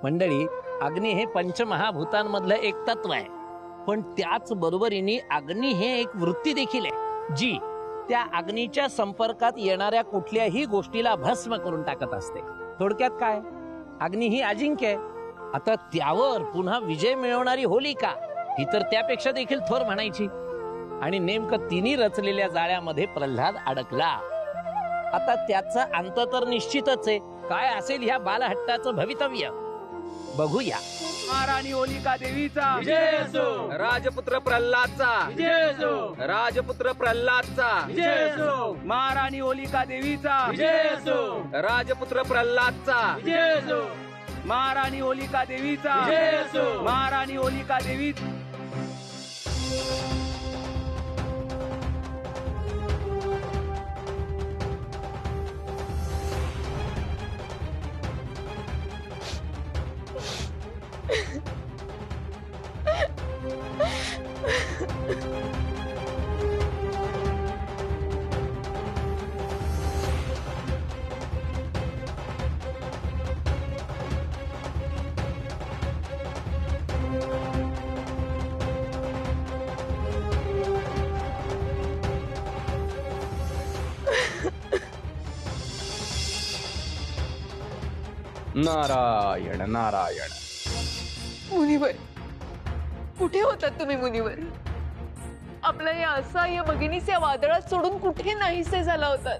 मंडळी, अग्नी हे पंचमहाभूतांमधलं एक तत्व आहे, पण त्याच बरोबरीने अग्नी हे एक वृत्ती देखील आहे जी त्या अग्नीच्या संपर्कात येणाऱ्या कुठल्याही गोष्टीला भस्म करून टाकत असते. थोडक्यात काय, अग्नी ही अजिंक्य आहे. आता त्यावर पुन्हा विजय मिळवणारी होलिका ही तर त्यापेक्षा देखील थोर म्हणायची. आणि नेमकं तिन्ही रचलेल्या जाळ्यामध्ये प्रल्हाद अडकला. आता त्याचा अंत तर निश्चितच आहे. काय असेल ह्या बालहट्टाचं भवितव्य बघूया. महाराणी होलिका देवीचा विजय असो. राजपुत्र प्रल्हादचा विजय असो. राजपुत्र प्रल्हादचा विजय असो. महाराणी होलिका देवीचा विजय असो. राजपुत्र प्रल्हादचा विजय असो. महाराणी होलिका देवीचा विजय असो. महाराणी होलिका देवी. नारायण नारायण. मुनिवर, कुठे होतात तुम्ही मुनिवर? आपल्या या असहाय्य भगिनीस या वादळात सोडून कुठे नाहीसे झाला होतात?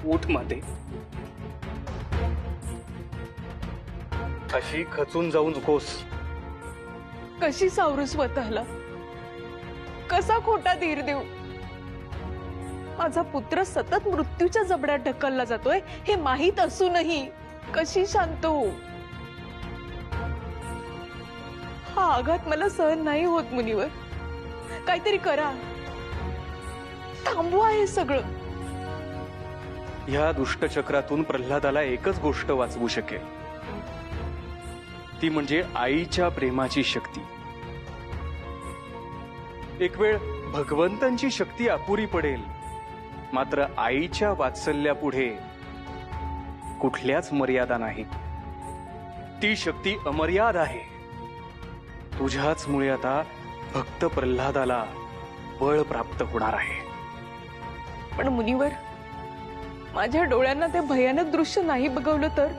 उठ माते, अशी खचून जाऊ नकोस. कशी सावरू स्वतःला? कसा खोटा धीर देऊ? माझा पुत्र सतत मृत्यूच्या जबड्यात ढकलला जातोय हे माहीत असूनही कशी शांत होऊ? हा आघात मला सहन नाही होत मुनिवर. काहीतरी करा, थांबवा हे सगळं. ह्या दुष्टचक्रातून प्रल्हादाला एकच गोष्ट वाचवू शकेल, ती म्हणजे आईच्या प्रेमाची शक्ती. एक वेळ भगवंतांची शक्ती अपुरी पडेल, मात्र आईच्या वात्सल्यापुढे कुठल्याच मर्यादा नाहीत. ती शक्ती अमर्याद आहे. तुझ्याच मुळे आता भक्त प्रल्हादाला बळ प्राप्त होणार आहे. पण मुनिवर, माझ्या डोळ्यांना ते भयानक दृश्य नाही बघवलं तर?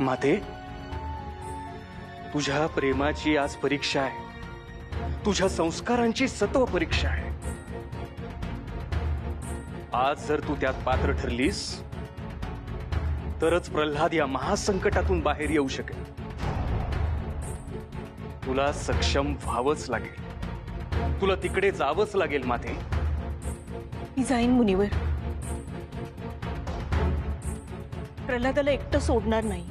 माते, तुझ्या प्रेमाची आज परीक्षा आहे. तुझ्या संस्कारांची सत्व परीक्षा आहे. आज जर तू त्यात पात्र ठरलीस तरच प्रल्हाद या महासंकटातून बाहेर येऊ शकेल. तुला सक्षम व्हावंच लागेल. तुला तिकडे जावंच लागेल माते. मी जाईन मुनिवर. प्रल्हादाला एकटं सोडणार नाही.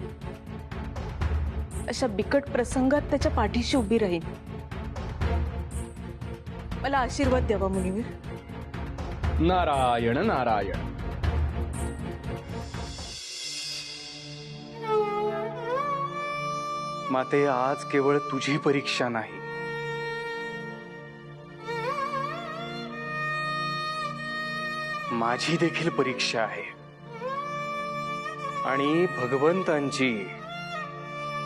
अशा बिकट प्रसंगात त्याच्या पाठीशी उभी राहीन. मला आशीर्वाद द्यावा मुनिवर. नारायण नारायण. माते, आज केवळ तुझी परीक्षा नाही, माझी देखील परीक्षा आहे. आणि भगवंतांची,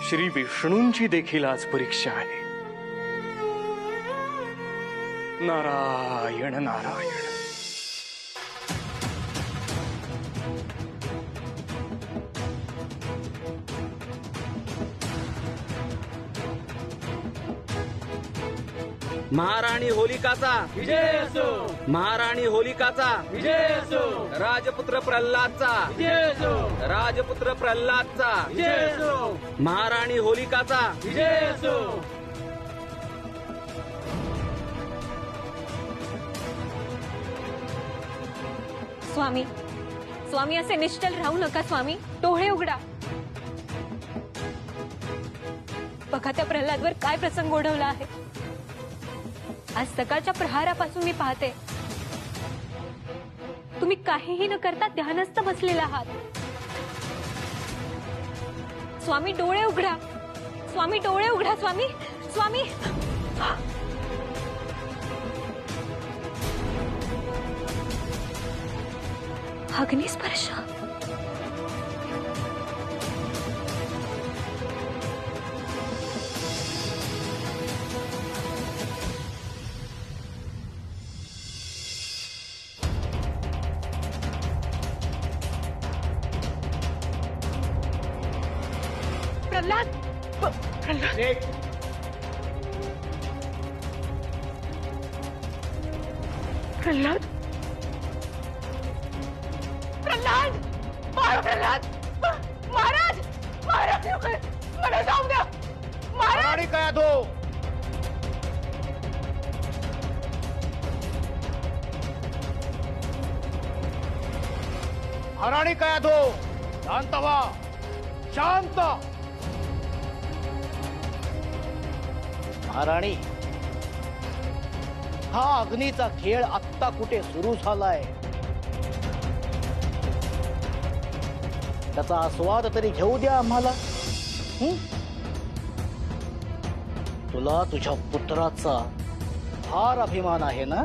श्री विष्णूंची देखील आज परीक्षा आहे. नारायण नारायण. महाराणी होलिकाचा विजय असो. महाराणी होलिकाचा विजय असो. राजपुत्र प्रल्हादचा विजय असो. राजपुत्र प्रल्हादचा विजय असो. महाराणी होलिकाचा विजय असो. स्वामी, स्वामी असे निश्चल राहू नका स्वामी. डोळे उघडा. बघा त्या प्रल्हादवर काय प्रसंग ओढवला आहे. आज सकाळच्या प्रहारापासून मी पाहते तुम्ही काहीही न करता ध्यानस्थ बसलेला आहात. स्वामी डोळे उघडा. स्वामी डोळे उघडा. स्वामी, स्वामी. अग्निस्पर्श. प्रल्हाद प्रल्हाद प्रल्हाद प्रल्हाद महाराज महाराज मला जाऊ द्या महाराज काय तो हराणी काय तो शांत व्हा शांत महाराणी हा अग्नीचा खेळ आत्ता कुठे सुरू झालाय त्याचा आस्वाद तरी घेऊ द्या आम्हाला. तुला तुझ्या पुत्राचा फार अभिमान आहे ना.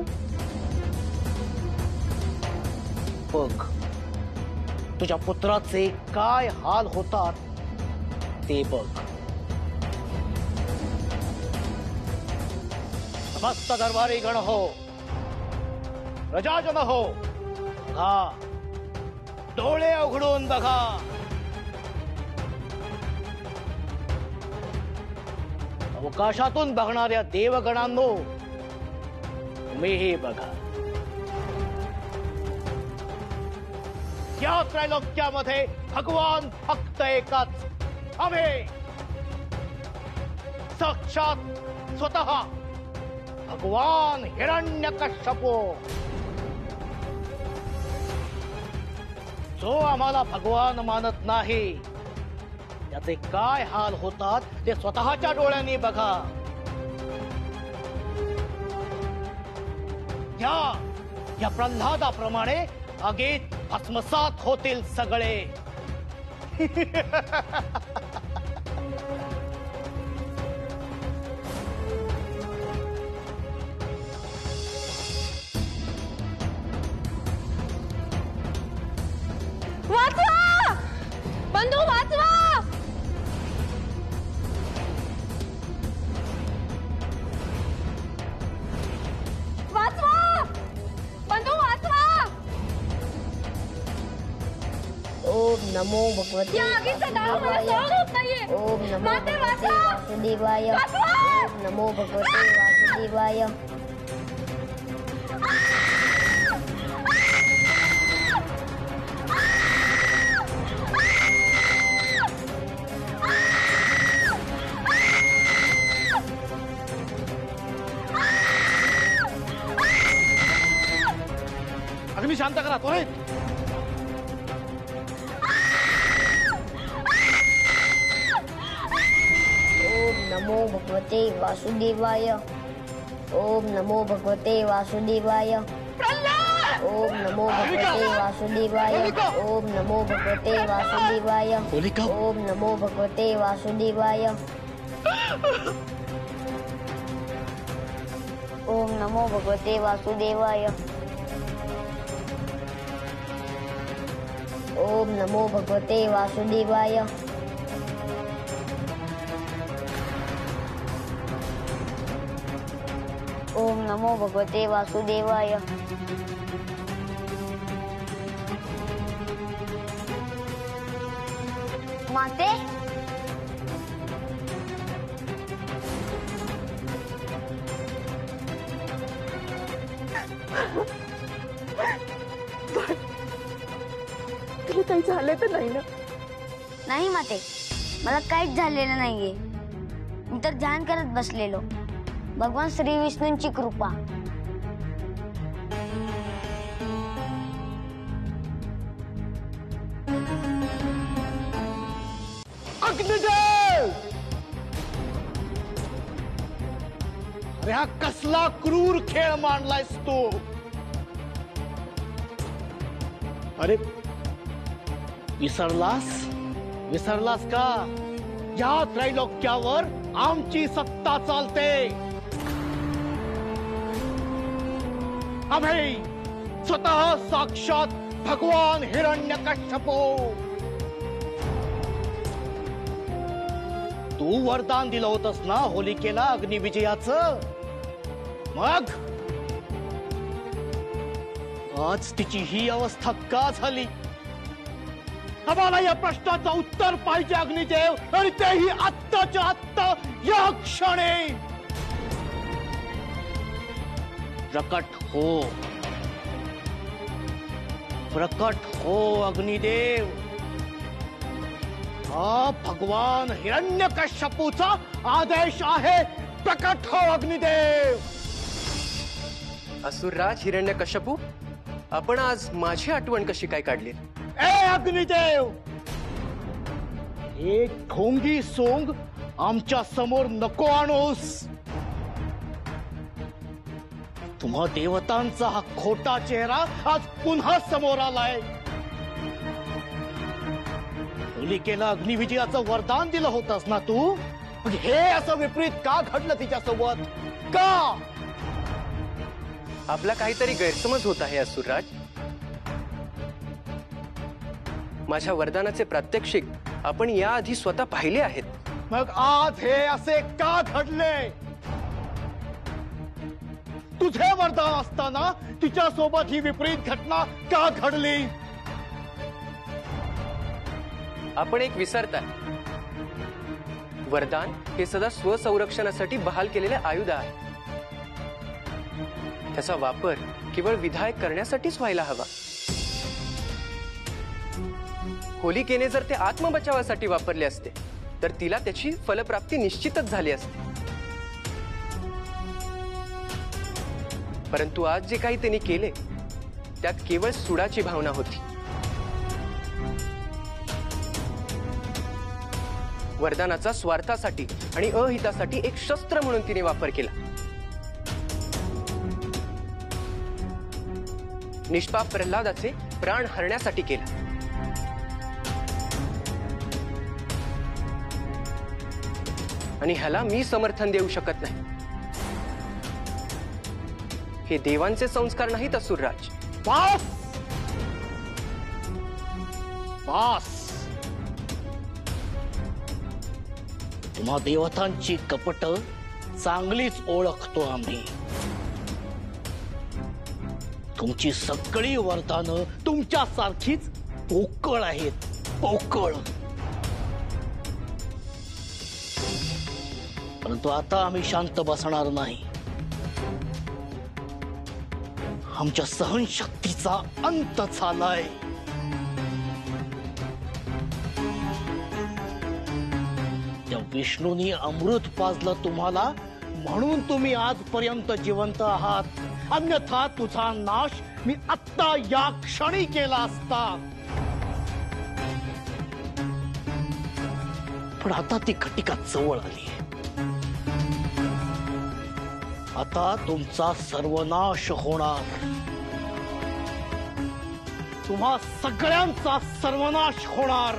बघ तुझ्या पुत्राचे काय हाल होतात ते बघ. समस्त दरबारी गण हो प्रजाजन हो बघा डोळे उघडून बघा. अवकाशातून बघणाऱ्या देवगणांनो तुम्हीही बघा. या त्रैलोक्यामध्ये भगवान फक्त एकच आम्ही साक्षात स्वतः भगवान हिरण्यकश्यपो. जो आम्हाला भगवान मानत नाही त्याचे काय हाल होतात ते स्वतःच्या डोळ्यांनी बघा. या प्रल्हादाप्रमाणे आगीत भस्मसात होतील सगळे. वाचवा बंधू वाचवा. वाचवा बंधू वाचवा. ओम नमो भगवते या आगीचा दाह मला सहन होत नाहीये. ओम नमो माते भगवते वाचवा. वासुदेवाय. वाचवा. ओम नमो भगवते वासुदेवाय. अग्नि शांत करा त्वरित. ओम नमो भगवते वासुदेवाय. ओम नमो भगवते वासुदेवाय. ओम नमो भगवते वासुदेवाय. ओम नमो भगवते वासुदेवाय. ओम नमो भगवते वासुदेवाय. ओम नमो भगवते वासुदेवाय. ओम नमो भगवते वासुदेवाय. ओम नमो भगवते वासुदेवाय. माते तुला काही झालं तर नाही ना. नाही माते मला काहीच झालेलं नाहीये. मी तर ध्यान करत बसलेलो. भगवान श्री विष्णूंची कृपा. अग्निदेव अरे हा कसला क्रूर खेळ मांडलायस तू. अरे विसरलास का या त्रैलोक्यावर आमची सत्ता चालते. आम्ही स्वतः साक्षात भगवान हिरण्यकश्यपो. तू वरदान दिलं होतंस ना होलिकेला अग्निविजयाचं. मग आज तिची ही अवस्था का झाली. आम्हाला या प्रश्नाचं उत्तर पाहिजे अग्निदेव, आणि तेही आत्ताच्या आत्ता या क्षणी. प्रकट हो, प्रकट हो अग्निदेव. हा भगवान हिरण्यकश्यपूचा आदेश आहे. प्रकट हो अग्निदेव. असुरराज हिरण्यकश्यपू, आपण आज माझी आठवण कशी काय काढली? ए अग्निदेव, एक ढोंगी सोंग आमच्या समोर नको आणूस. तुम्हा देवतांचा हा खोटा चेहरा आज पुन्हा समोर आलाय. होलिकेला अग्निविजयाचं वरदान दिलं होतंस ना तू, मग हे असं विपरीत का घडलं तिच्यासोबत? का? आपला काहीतरी गैरसमज होत आहे असुरराज. माझ्या वरदानाचे प्रात्यक्षिक आपण याआधी स्वतः पाहिले आहेत. मग आज हे असे का घडले? तुझे वरदान असताना तिच्यासोबत ही विपरीत घटना का घडली? आपण एक विसरताय. वरदान हे सदा स्वसंरक्षणासाठी बहाल केलेले आयुध आहे. त्याचा वापर केवळ विधायक करण्यासाठीच व्हायला हवा. होलिकेने जर ते आत्मबचावासाठी वापरले असते तर तिला त्याची फलप्राप्ती निश्चितच झाली असते. परंतु आज जे काही त्यांनी केले त्यात केवळ सुडाची भावना होती. वरदानाचा स्वार्थासाठी आणि अहितासाठी एक शस्त्र म्हणून तिने वापर केला. निष्पाप प्रल्हादाचे प्राण हरण्यासाठी केला. आणि ह्याला मी समर्थन देऊ शकत नाही. हे देवांचे संस्कार नाहीत असुरराज. बास, बास. तुम्हा देवतांची कपट चांगलीच ओळखतो आम्ही. तुमची सगळी वरदानं तुमच्यासारखीच पोकळ आहेत, पोकळ. परंतु आता आम्ही शांत बसणार नाही. आमच्या सहनशक्तीचा अंत झालाय. त्या विष्णूंनी अमृत पाजलं तुम्हाला म्हणून तुम्ही आजपर्यंत जिवंत आहात. अन्यथा तुझा नाश मी आत्ता या क्षणी केला असता. पण आता ती घटिका जवळ आली. आता तुमचा सर्वनाश होणार. तुम्हा सगळ्यांचा सर्वनाश होणार.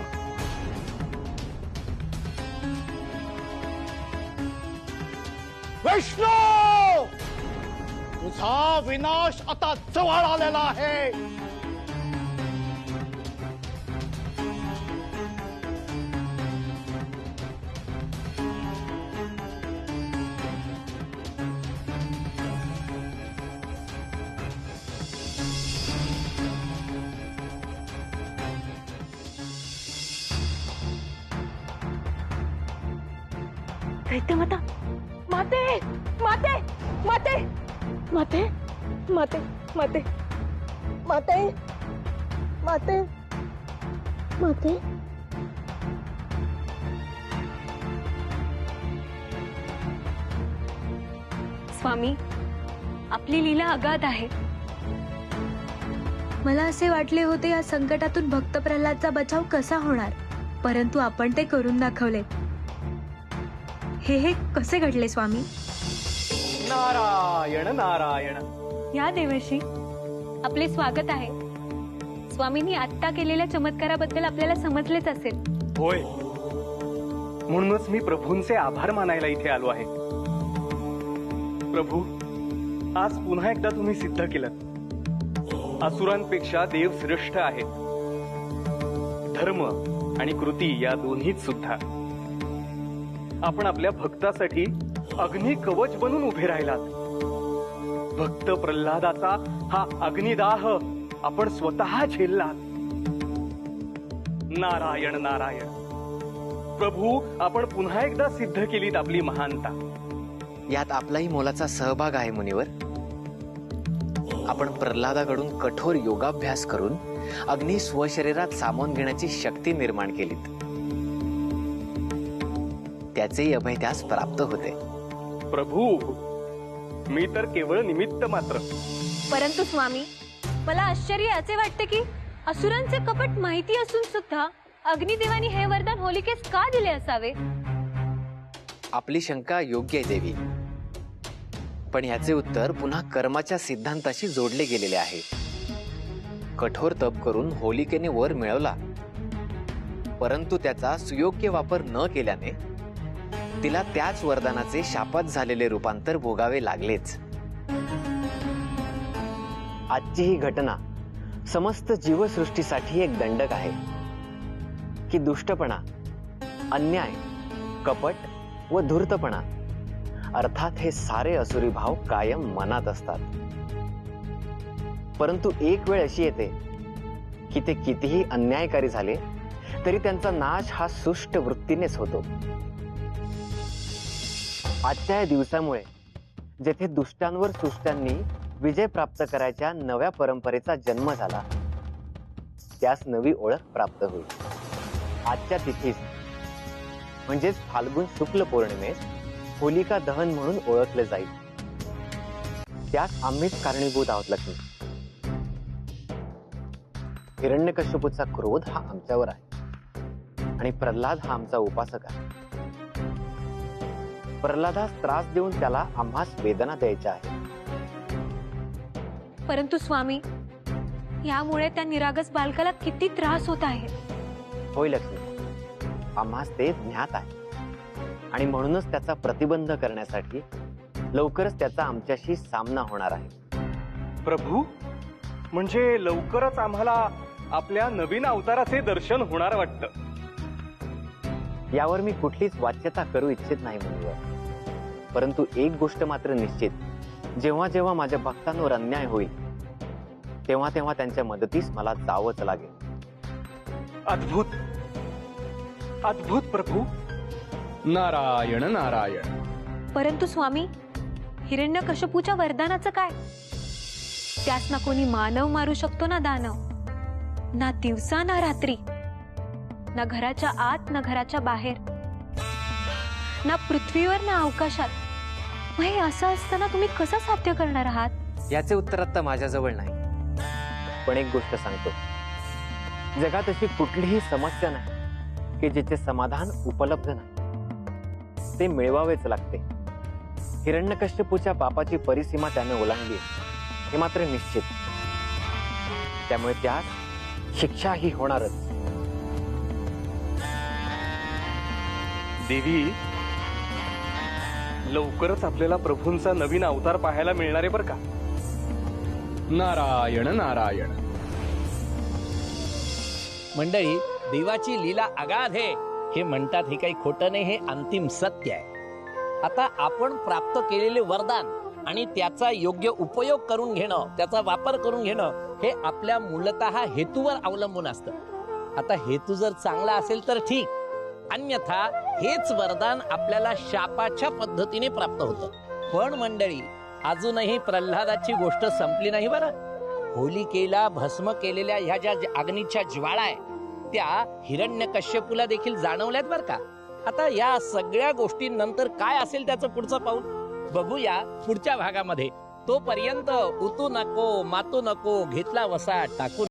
विष्णू, तुझा विनाश आता जवळ आलेला आहे. दैत्यमाता, माते, माते, माते, माते, माते, माते, माते, माते, माते. स्वामी, आपली लीला अगाध आहे. मला असे वाटले होते या संकटातून भक्त प्रल्हादचा बचाव कसा होणार, परंतु आपण ते करून दाखवले. हे कसे घडले स्वामी? नारायण नारायण. या देवर्षी, आपले स्वागत आहे. स्वामींनी आत्ता केलेल्या चमत्काराबद्दल आपल्याला समजलेच असेल. होय, म्हणूनच मी प्रभूंचे आभार मानायला इथे आलो आहे. प्रभू, आज पुन्हा एकदा तुम्ही सिद्ध केलं असुरांपेक्षा देव श्रेष्ठ आहेत. धर्म आणि कृती या दोन्हीत सुद्धा आपण आपल्या भक्तासाठी अग्नी कवच बनून उभे राहिलात. भक्त प्रल्हादाचा हा अग्निदाह आपण स्वतः झेललात. नारायण नारायण. प्रभू, आपण पुन्हा एकदा सिद्ध केलीत आपली महानता. यात आपलाही मोलाचा सहभाग आहे मुनिवर. आपण प्रल्हादाकडून कठोर योगाभ्यास करून अग्नी स्वशरीरात सामावून घेण्याची शक्ती निर्माण केलीत. त्याचेही अभय त्यास प्राप्त होते. प्रभू, मी तर केवळ निमित्त मात्र. परंतु स्वामी, मला आश्चर्य याचे वाटते की असुरांचे कपट माहिती असून सुद्धा अग्निदेवानी हे वरदान होलिकेस का दिले असावे? आपली शंका योग्य आहे देवी, पण याचे उत्तर पुन्हा कर्माच्या सिद्धांताशी जोडले गेलेले आहे. कठोर तप करून होलिकेने वर मिळवला, परंतु त्याचा सुयोग्य वापर न केल्याने तिला त्याच वरदानाचे शापात झालेले रूपांतर भोगावे लागलेच. आजची ही घटना समस्त जीवसृष्टीसाठी एक दंडक आहे की दुष्टपणा, अन्याय, कपट व धूर्तपणा अर्थात हे सारे असुरी भाव कायम मनात असतात. परंतु एक वेळ अशी येते की ते कितीही अन्यायकारी झाले तरी त्यांचा नाश हा सुष्ट वृत्तीनेच होतो. आजच्या या दिवसामुळे जेथे दुष्टांवर सुष्टांनी विजय प्राप्त करायच्या नव्या परंपरेचा जन्म झाला, त्यास नवी ओळख प्राप्त होईल. आजच्या तिथीस म्हणजेच फाल्गुन शुक्ल पौर्णिमेस होलिका दहन म्हणून ओळखले जाईल. त्यास आम्हीच कारणीभूत आहोत लक्ष्मी. हिरण्यकश्यपूचा क्रोध हा आमच्यावर आहे आणि प्रल्हाद हा आमचा उपासक आहे. प्रल्हादास त्रास देऊन त्याला आम्हास वेदना द्यायच्या आहे. परंतु स्वामी, यामुळे त्या निरागस बालकाला किती त्रास होत आहे. होय लक्ष्मी, आम्हास ते ज्ञात आहे आणि म्हणूनच त्याचा प्रतिबंध करण्यासाठी लवकरच त्याचा आमच्याशी सामना होणार आहे. प्रभू, म्हणजे लवकरच आम्हाला आपल्या नवीन अवताराचे दर्शन होणार वाटतं. यावर मी कुठलीच वाच्यता करू इच्छित नाही मुनिवर. परंतु एक गोष्ट मात्र निश्चित, जेव्हा जेव्हा माझ्या भक्तांवर अन्याय होईल तेव्हा तेव्हा त्यांच्या मदतीस मला जावंच लागेल. अद्भुत, अद्भुत प्रभू. नारायण नारायण. परंतु स्वामी, हिरण्यकश्यपूच्या वरदानाचं काय? त्यास ना कोणी मानव मारू शकतो ना दानव, ना दिवसा ना रात्री, ना घराच्या आत ना घराच्या बाहेर, ना पृथ्वीवर ना अवकाशात. मग हे असं असताना तुम्ही कसं साध्य करणार आहात? याचे उत्तर आता माझ्याजवळ नाही. पण एक गोष्ट सांगतो, जगात अशी कुठलीही समस्या नाही की जिचे समाधान उपलब्ध नाही. ते मिळवावेच लागते. हिरण्यकश्यपूच्या पापाची परिसीमा त्याने ओलांडली हे मात्र निश्चित. त्यामुळे त्यास शिक्षा ही होणारच. देवी, लवकरच आपल्याला प्रभूंचा नवीन अवतार पाहायला मिळणार आहे बरं का. नारायण नारायण. मंडळी, देवाची लीला अगाध आहे हे म्हणतात, हे काही खोटं नाही, हे अंतिम सत्य आहे. आता आपण प्राप्त केलेले वरदान आणि त्याचा योग्य उपयोग करून घेणं, त्याचा वापर करून घेणं हे आपल्या मूलतः हेतूवर अवलंबून असतं. आता हेतू जर चांगला असेल तर ठीक, अन्यथा हेच वरदान आपल्याला शापाच्या पद्धतीने प्राप्त होतं. पण मंडळी, अजूनही प्रल्हादाची गोष्ट संपली नाही बरं. होलिकेला भस्म केलेल्या ह्या ज्या अग्नीच्या ज्वाळा आहे त्या हिरण्यकश्यपूला देखील जाणवल्यात बरं का. आता या सगळ्या गोष्टींनंतर काय असेल त्याचं पुढचं पाऊल बघूया पुढच्या भागामध्ये. तोपर्यंत उतू नको, मातू नको, घेतला वसा टाकून